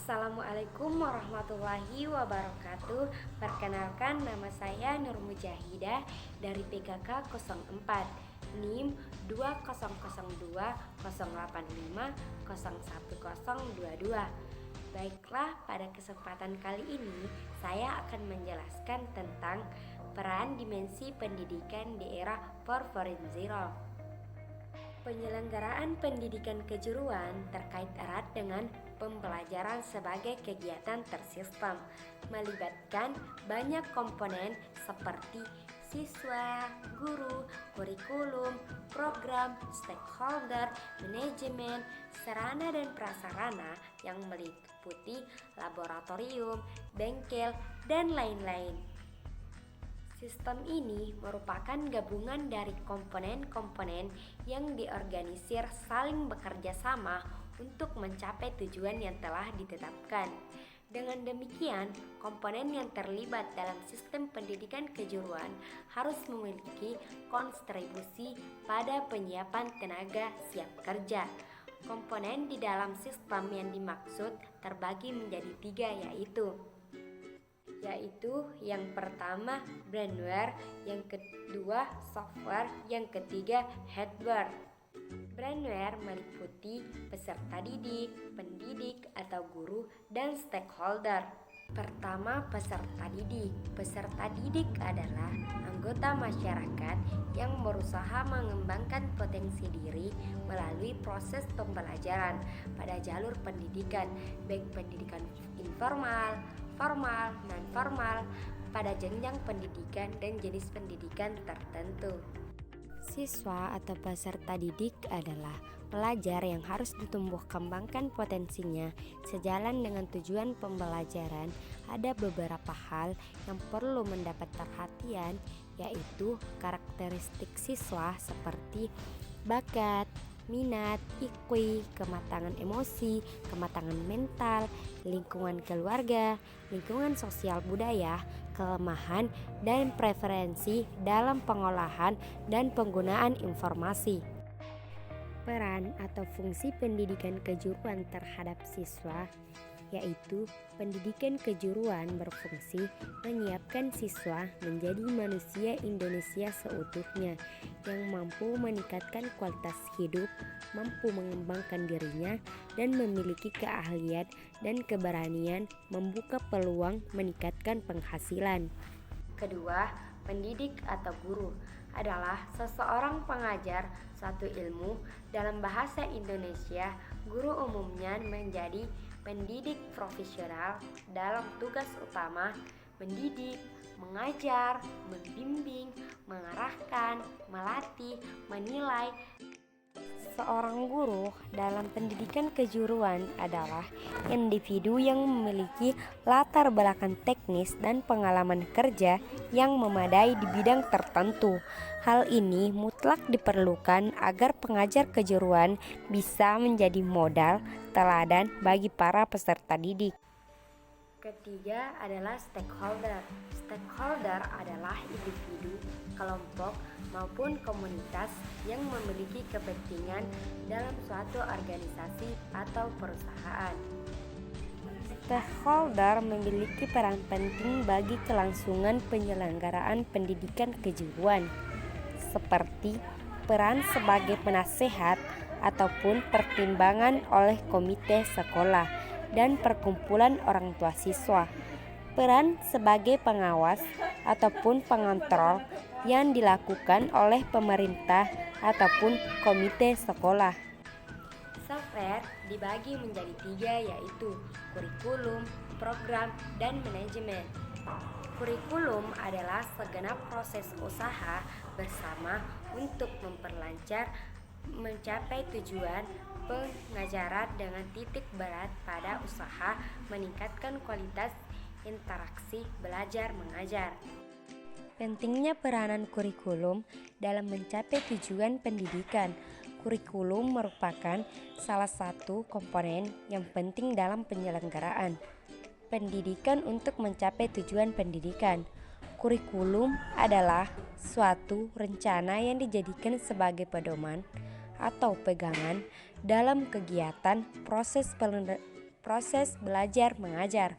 Assalamualaikum warahmatullahi wabarakatuh. Perkenalkan, nama saya Nur Mujahidah dari PKK 04 NIM 200208501022. Baiklah, pada kesempatan kali ini saya akan menjelaskan tentang peran dimensi pendidikan di era 4.0. Penyelenggaraan pendidikan kejuruan terkait erat dengan pembelajaran sebagai kegiatan tersistem, melibatkan banyak komponen seperti siswa, guru, kurikulum, program, stakeholder, manajemen, sarana dan prasarana yang meliputi laboratorium, bengkel, dan lain-lain. Sistem ini merupakan gabungan dari komponen-komponen yang diorganisir saling bekerja sama untuk mencapai tujuan yang telah ditetapkan. Dengan demikian, komponen yang terlibat dalam sistem pendidikan kejuruan harus memiliki kontribusi pada penyiapan tenaga siap kerja. Komponen di dalam sistem yang dimaksud terbagi menjadi 3, yaitu yang pertama brainware, yang kedua software, yang ketiga hardware. Brainware meliputi peserta didik, pendidik atau guru, dan stakeholder. Pertama, peserta didik. Peserta didik adalah anggota masyarakat yang berusaha mengembangkan potensi diri melalui proses pembelajaran pada jalur pendidikan, baik pendidikan informal, formal, non-formal, pada jenjang pendidikan dan jenis pendidikan tertentu. Siswa atau peserta didik adalah pelajar yang harus ditumbuh kembangkan potensinya. Sejalan dengan tujuan pembelajaran, ada beberapa hal yang perlu mendapat perhatian, yaitu karakteristik siswa seperti bakat, minat, IQ, kematangan emosi, kematangan mental, lingkungan keluarga, lingkungan sosial budaya, kelemahan dan preferensi dalam pengolahan dan penggunaan informasi. Peran atau fungsi pendidikan kejuruan terhadap siswa, yaitu pendidikan kejuruan berfungsi menyiapkan siswa menjadi manusia Indonesia seutuhnya yang mampu meningkatkan kualitas hidup, mampu mengembangkan dirinya, dan memiliki keahlian dan keberanian membuka peluang meningkatkan penghasilan. Kedua, pendidik atau guru adalah seseorang pengajar suatu ilmu. Dalam bahasa Indonesia, guru umumnya menjadi pendidik profesional dalam tugas utama mendidik, mengajar, membimbing, mengarahkan, melatih, menilai. Seorang guru dalam pendidikan kejuruan adalah individu yang memiliki latar belakang teknis dan pengalaman kerja yang memadai di bidang tertentu. Hal ini mutlak diperlukan agar pengajar kejuruan bisa menjadi modal teladan bagi para peserta didik. Ketiga adalah stakeholder. Stakeholder adalah individu, kelompok, maupun komunitas yang memiliki kepentingan dalam suatu organisasi atau perusahaan. Stakeholder memiliki peran penting bagi kelangsungan penyelenggaraan pendidikan kejuruan, seperti peran sebagai penasehat ataupun pertimbangan oleh komite sekolah dan perkumpulan orang tua siswa, peran sebagai pengawas ataupun pengontrol yang dilakukan oleh pemerintah ataupun komite sekolah. Software dibagi menjadi 3, yaitu kurikulum, program, dan manajemen. Kurikulum adalah segenap proses usaha bersama untuk memperlancar mencapai tujuan pengajaran dengan titik berat pada usaha meningkatkan kualitas interaksi belajar mengajar. Pentingnya peranan kurikulum dalam mencapai tujuan pendidikan. Kurikulum merupakan salah satu komponen yang penting dalam penyelenggaraan pendidikan untuk mencapai tujuan pendidikan. Kurikulum adalah suatu rencana yang dijadikan sebagai pedoman atau pegangan dalam kegiatan proses proses belajar mengajar.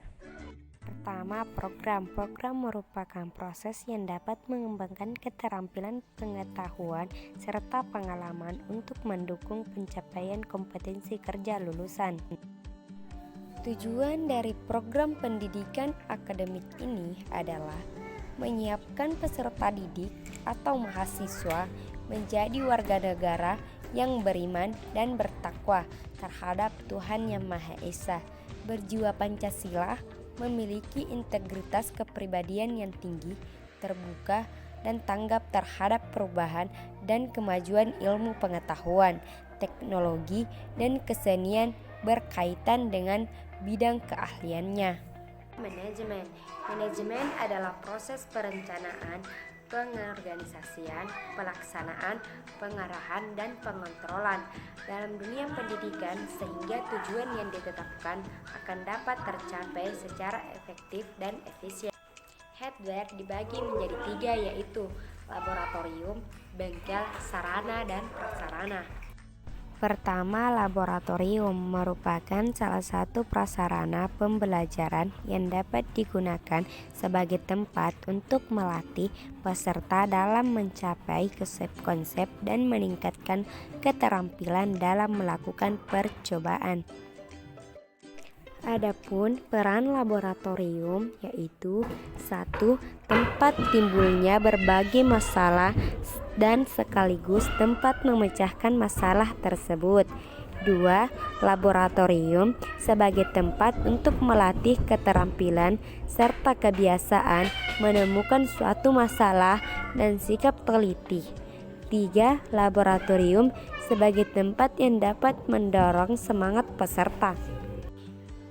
Pertama, program. Program merupakan proses yang dapat mengembangkan keterampilan, pengetahuan, serta pengalaman untuk mendukung pencapaian kompetensi kerja lulusan. Tujuan dari program pendidikan akademik ini adalah menyiapkan peserta didik atau mahasiswa menjadi warga negara yang beriman dan bertakwa terhadap Tuhan Yang Maha Esa, berjiwa Pancasila, memiliki integritas kepribadian yang tinggi, terbuka, dan tanggap terhadap perubahan dan kemajuan ilmu pengetahuan, teknologi, dan kesenian berkaitan dengan bidang keahliannya. Manajemen. Manajemen adalah proses perencanaan, pengorganisasian, pelaksanaan, pengarahan, dan pengontrolan dalam dunia pendidikan sehingga tujuan yang ditetapkan akan dapat tercapai secara efektif dan efisien. Hardware dibagi menjadi 3, yaitu laboratorium, bengkel, sarana, dan prasarana. Pertama, laboratorium merupakan salah satu prasarana pembelajaran yang dapat digunakan sebagai tempat untuk melatih peserta dalam mencapai konsep-konsep dan meningkatkan keterampilan dalam melakukan percobaan. Adapun peran laboratorium yaitu 1. Tempat timbulnya berbagai masalah dan sekaligus tempat memecahkan masalah tersebut. 2. Laboratorium sebagai tempat untuk melatih keterampilan serta kebiasaan menemukan suatu masalah dan sikap teliti. 3. Laboratorium sebagai tempat yang dapat mendorong semangat peserta.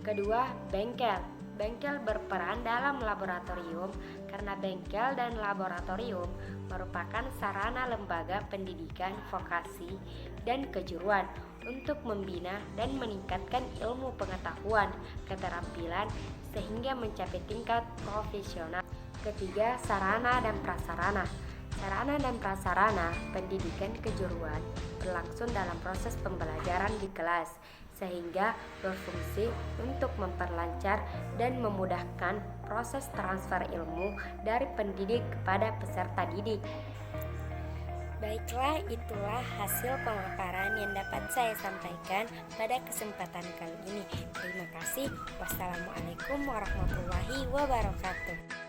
Kedua, bengkel. Bengkel berperan dalam laboratorium karena bengkel dan laboratorium merupakan sarana lembaga pendidikan vokasi dan kejuruan untuk membina dan meningkatkan ilmu pengetahuan, keterampilan sehingga mencapai tingkat profesional. Ketiga, sarana dan prasarana. Sarana dan prasarana pendidikan kejuruan berlangsung dalam proses pembelajaran di kelas sehingga berfungsi untuk memperlancar dan memudahkan proses transfer ilmu dari pendidik kepada peserta didik. Baiklah, itulah hasil pemaparan yang dapat saya sampaikan pada kesempatan kali ini. Terima kasih. Wassalamualaikum warahmatullahi wabarakatuh.